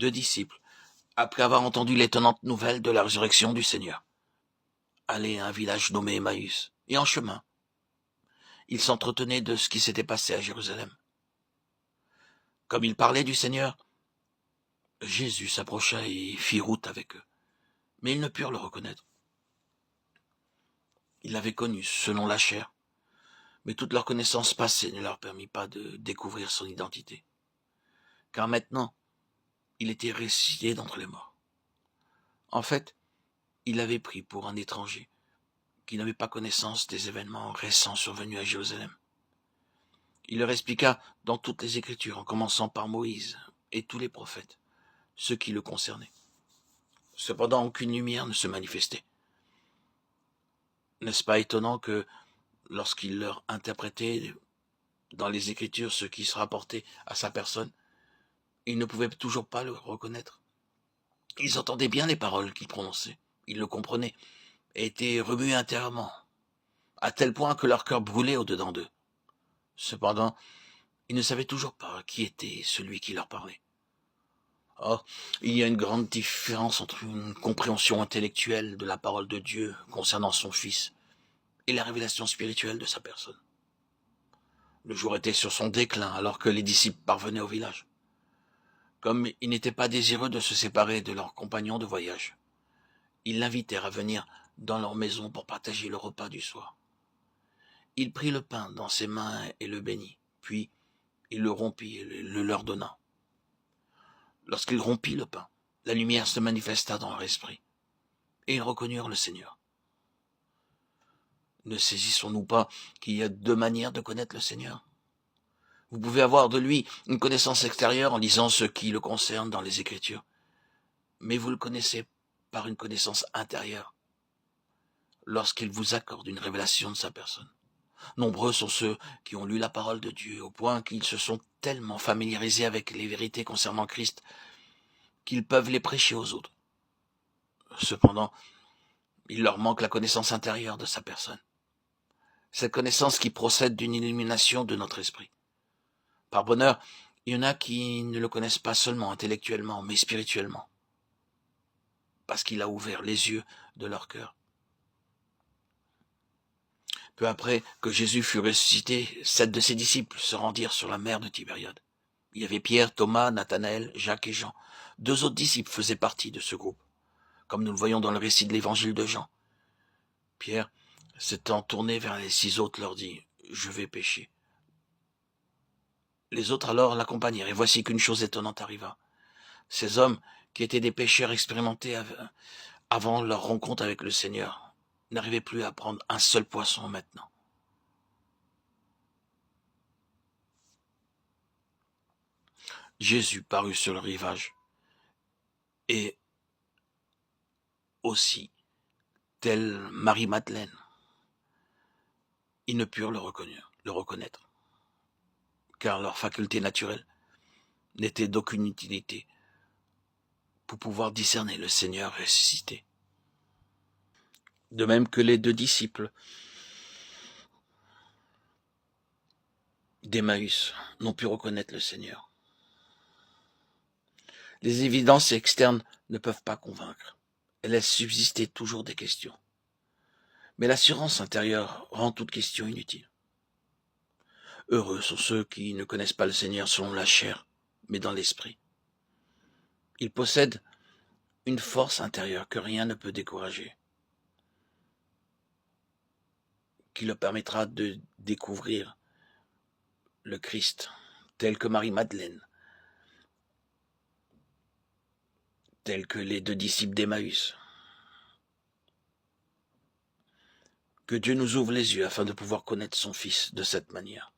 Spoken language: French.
deux disciples, après avoir entendu l'étonnante nouvelle de la résurrection du Seigneur, allaient à un village nommé Emmaüs, et en chemin, ils s'entretenaient de ce qui s'était passé à Jérusalem. Comme ils parlaient du Seigneur, Jésus s'approcha et fit route avec eux, mais ils ne purent le reconnaître. Ils l'avaient connu selon la chair, mais toute leur connaissance passée ne leur permit pas de découvrir son identité, car maintenant, il était ressuscité d'entre les morts. En fait, il l'avait pris pour un étranger qui n'avait pas connaissance des événements récents survenus à Jérusalem. Il leur expliqua dans toutes les Écritures, en commençant par Moïse et tous les prophètes, ce qui le concernait. Cependant, aucune lumière ne se manifestait. N'est-ce pas étonnant que, lorsqu'il leur interprétait dans les Écritures ce qui se rapportait à sa personne, ils ne pouvaient toujours pas le reconnaître. Ils entendaient bien les paroles qu'il prononçait, ils le comprenaient, et étaient remués intérieurement, à tel point que leur cœur brûlait au-dedans d'eux. Cependant, ils ne savaient toujours pas qui était celui qui leur parlait. Or, il y a une grande différence entre une compréhension intellectuelle de la parole de Dieu concernant son Fils et la révélation spirituelle de sa personne. Le jour était sur son déclin alors que les disciples parvenaient au village. Comme ils n'étaient pas désireux de se séparer de leurs compagnons de voyage, ils l'invitèrent à venir dans leur maison pour partager le repas du soir. Il prit le pain dans ses mains et le bénit, puis il le rompit et le leur donna. Lorsqu'il rompit le pain, la lumière se manifesta dans leur esprit, et ils reconnurent le Seigneur. Ne saisissons-nous pas qu'il y a deux manières de connaître le Seigneur? Vous pouvez avoir de lui une connaissance extérieure en lisant ce qui le concerne dans les Écritures, mais vous le connaissez par une connaissance intérieure, lorsqu'il vous accorde une révélation de sa personne. Nombreux sont ceux qui ont lu la parole de Dieu au point qu'ils se sont tellement familiarisés avec les vérités concernant Christ qu'ils peuvent les prêcher aux autres. Cependant, il leur manque la connaissance intérieure de sa personne. Cette connaissance qui procède d'une illumination de notre esprit. Par bonheur, il y en a qui ne le connaissent pas seulement intellectuellement, mais spirituellement, parce qu'il a ouvert les yeux de leur cœur. Peu après que Jésus fut ressuscité, 7 de ses disciples se rendirent sur la mer de Tibériade. Il y avait Pierre, Thomas, Nathanaël, Jacques et Jean. 2 autres disciples faisaient partie de ce groupe, comme nous le voyons dans le récit de l'évangile de Jean. Pierre, s'étant tourné vers les 6 autres, leur dit « Je vais pêcher ». Les autres alors l'accompagnèrent, et voici qu'une chose étonnante arriva. Ces hommes, qui étaient des pêcheurs expérimentés avant leur rencontre avec le Seigneur, n'arrivaient plus à prendre un seul poisson maintenant. Jésus parut sur le rivage, et aussi, telle Marie-Madeleine, ils ne purent le reconnaître, car leur faculté naturelle n'était d'aucune utilité pour pouvoir discerner le Seigneur ressuscité. De même que les 2 disciples d'Emmaüs n'ont pu reconnaître le Seigneur. Les évidences externes ne peuvent pas convaincre. Elles laissent subsister toujours des questions. Mais l'assurance intérieure rend toute question inutile. Heureux sont ceux qui ne connaissent pas le Seigneur selon la chair, mais dans l'esprit. Ils possèdent une force intérieure que rien ne peut décourager, qui leur permettra de découvrir le Christ, tel que Marie-Madeleine, tel que les 2 disciples d'Emmaüs. Que Dieu nous ouvre les yeux afin de pouvoir connaître son Fils de cette manière.